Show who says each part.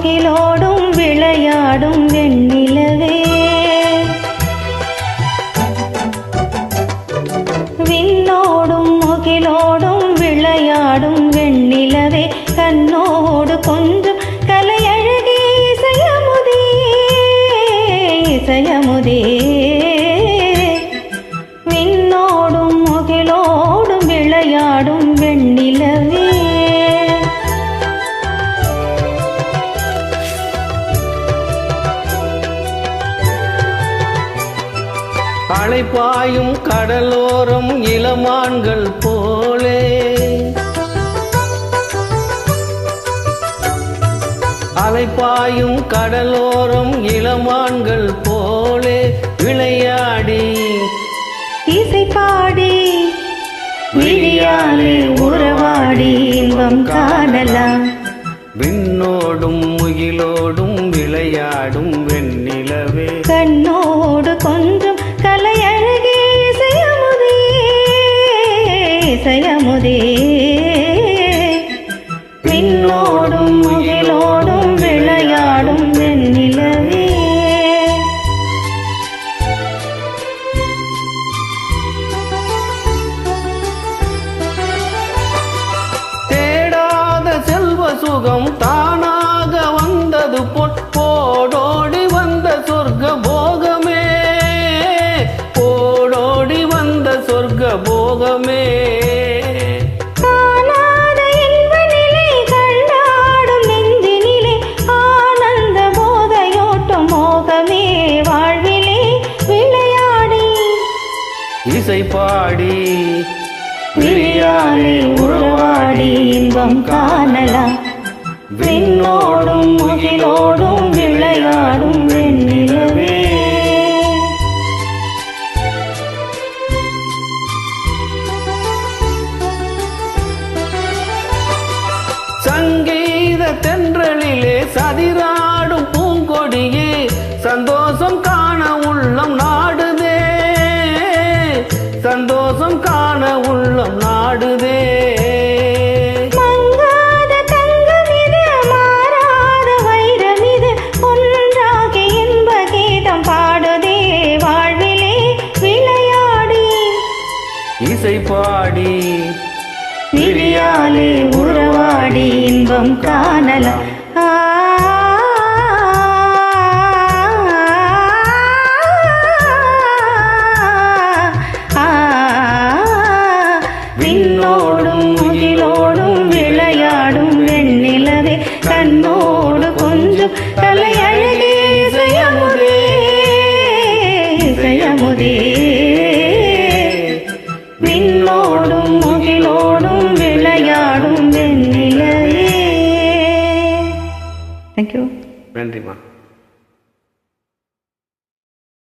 Speaker 1: முகிலோடும் விளையாடும் வெண்ணிலவே விண்ணோடும் முகிலோடும் விளையாடும் வெண்ணிலவே கண்ணோடு கொஞ்சம் கலையழகே இசையமுதே இசையமுதே விண்ணோடும் முகிலோடும் விளையாடும் வெண்ணிலவே
Speaker 2: அலைப்பாயும் கடலோரம் இளமான்கள் போலே அலைப்பாயும் கடலோரம் இளமான்கள் போலே விளையாடி
Speaker 1: இசை பாடி விழியாலே உறவாடி இன்பம் காணலாம்
Speaker 2: விண்ணோடும் முகிலோடும் விளையாடும் வெண்ணிலவே
Speaker 1: கண்ணோடு கொஞ்சம் கலையழகே இசையமுதே இசையமுதே விண்ணோடும் முகிலோடும் விளையாடும் வெண்ணிலவே
Speaker 2: தேடாத செல்வ சுகம் தானாக வந்தது போடோடி வந்த சொர்க்க போகமே போடோடி வந்த சொர்க்க போகமே இசை பாடி
Speaker 1: விழியாலே உறவாடி இன்பம் காணலாம் விண்ணோடும் முகிலோடும் விளையாடும் வெண்ணிலவே
Speaker 2: சங்கீத தென்றலிலே சதிராடும் பூங்கொடியே சந்தோஷம் காண உள்ளம் நாடுதே சந்தோஷம் காண உள்ளம் நாடுதே
Speaker 1: மங்காத தங்கமிது மாறாத வைரமிது ஒன்றாகி இன்ப கீதம் பாடுதே வாழ்விலே விளையாடி
Speaker 2: இசை பாடி
Speaker 1: விழியாலே உறவாடி இன்பம் காணலாம் விண்ணோடும் முகிலோடும் விளையாடும் வெண்ணிலவே கண்ணோடு கொஞ்சம் கலையழகே இசையமுதே இசையமுதே விண்ணோடும் முகிலோடும் விளையாடும் வெண்ணிலவே. Thank you.
Speaker 2: நன்றிம்மா.